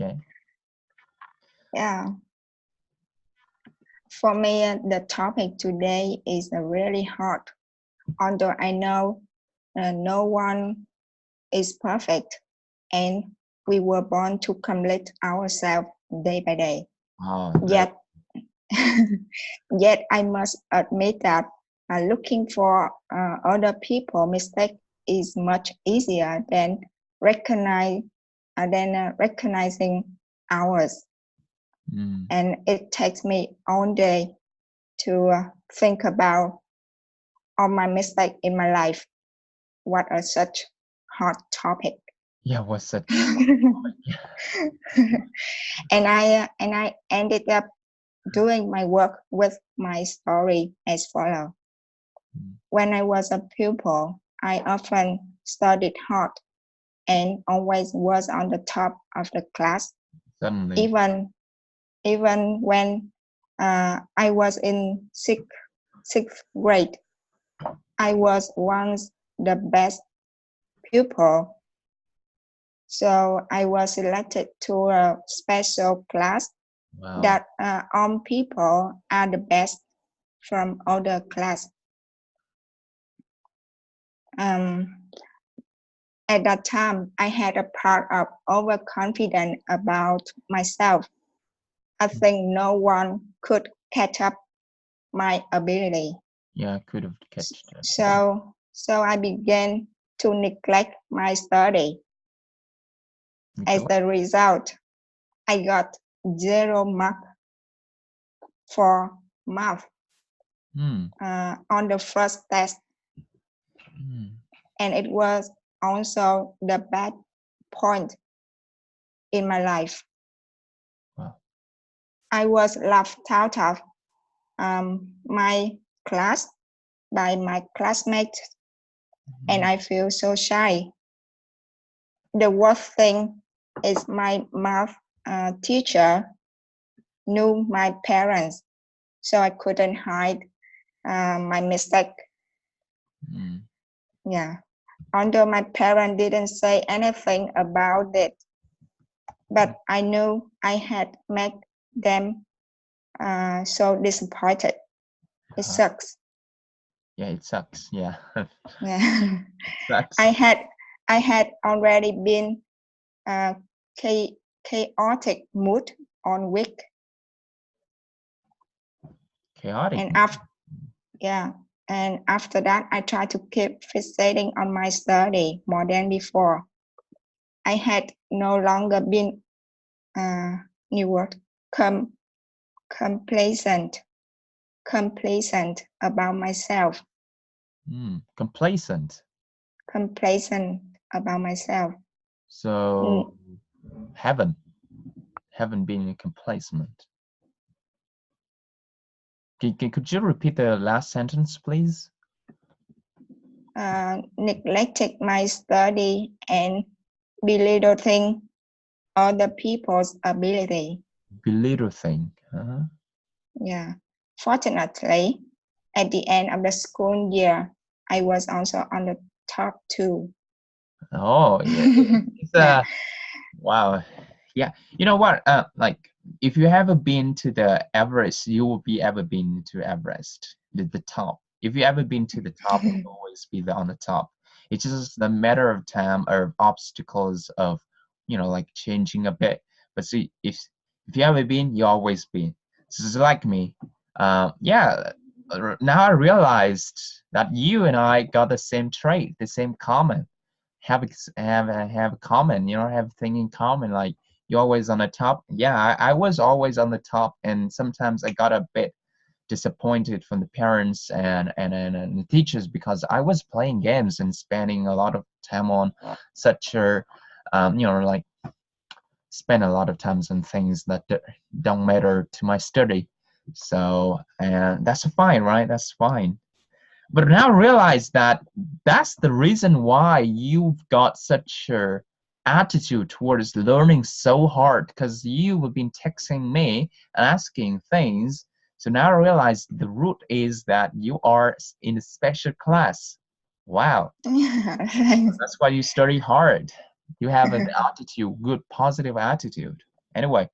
Okay. Yeah. For me, the topic today is really hard. Although I know no one is perfect, and we were born to complete ourselves day by day. Oh, Yet, yet I must admit that looking for other people's mistakes is much easier than recognizing ours. And it takes me all day to think about all my mistakes in my life. What a such hot topic. Yeah, what's such and I ended up doing my work with my story as follows. When I was a pupil, I often studied hard and always was on the top of the class. Suddenly. Even when I was in sixth grade, I was once the best pupil. So I was selected to a special class. Wow. That all people are the best from other class. At that time, I had a part of overconfidence about myself. I think no one could catch up my ability. Yeah, I could have catched it. So I began to neglect my study. As a result, I got 0 mark for math on the first test. And it was also the bad point in my life. Wow. I was laughed out of my class by my classmates, and I feel so shy. The worst thing is my math teacher knew my parents, so I couldn't hide my mistake. Yeah. Although my parents didn't say anything about it, but I knew I had made them so disappointed. It sucks. Yeah, it sucks. Yeah. Yeah. Sucks. I had already been chaotic mood all week. Chaotic. And after that, I tried to keep fixating on my study more than before. I had no longer been complacent about myself. Complacent About myself. So haven't been complacent. Could you repeat the last sentence, please? Neglected my study and belittling other people's ability. Belittling. Yeah. Fortunately, at the end of the school year, I was also on the top 2. Oh, yeah. It's wow. Yeah. You know what? Like, if you ever been to the Everest, you will be ever been to Everest, the top. If you ever been to the top, you'll always be on the top. It's just a matter of time or obstacles of, like changing a bit. But see, if you ever been, you always been. So it's like me. Yeah. Now I realized that you and I got the same trait, the same common. Have common, have thing in common. Like, you're always on the top. Yeah, I was always on the top, and sometimes I got a bit disappointed from the parents and the teachers because I was playing games and spending a lot of time on such a like spend a lot of times on things that don't matter to my study. So, and that's fine, right? That's fine. But now realize that that's the reason why you've got such a attitude towards learning so hard, because you've been texting me and asking things. So now I realize the root is that you are in a special class. Wow. Yeah, That's why you study hard. You have an attitude, good, positive attitude. Anyway,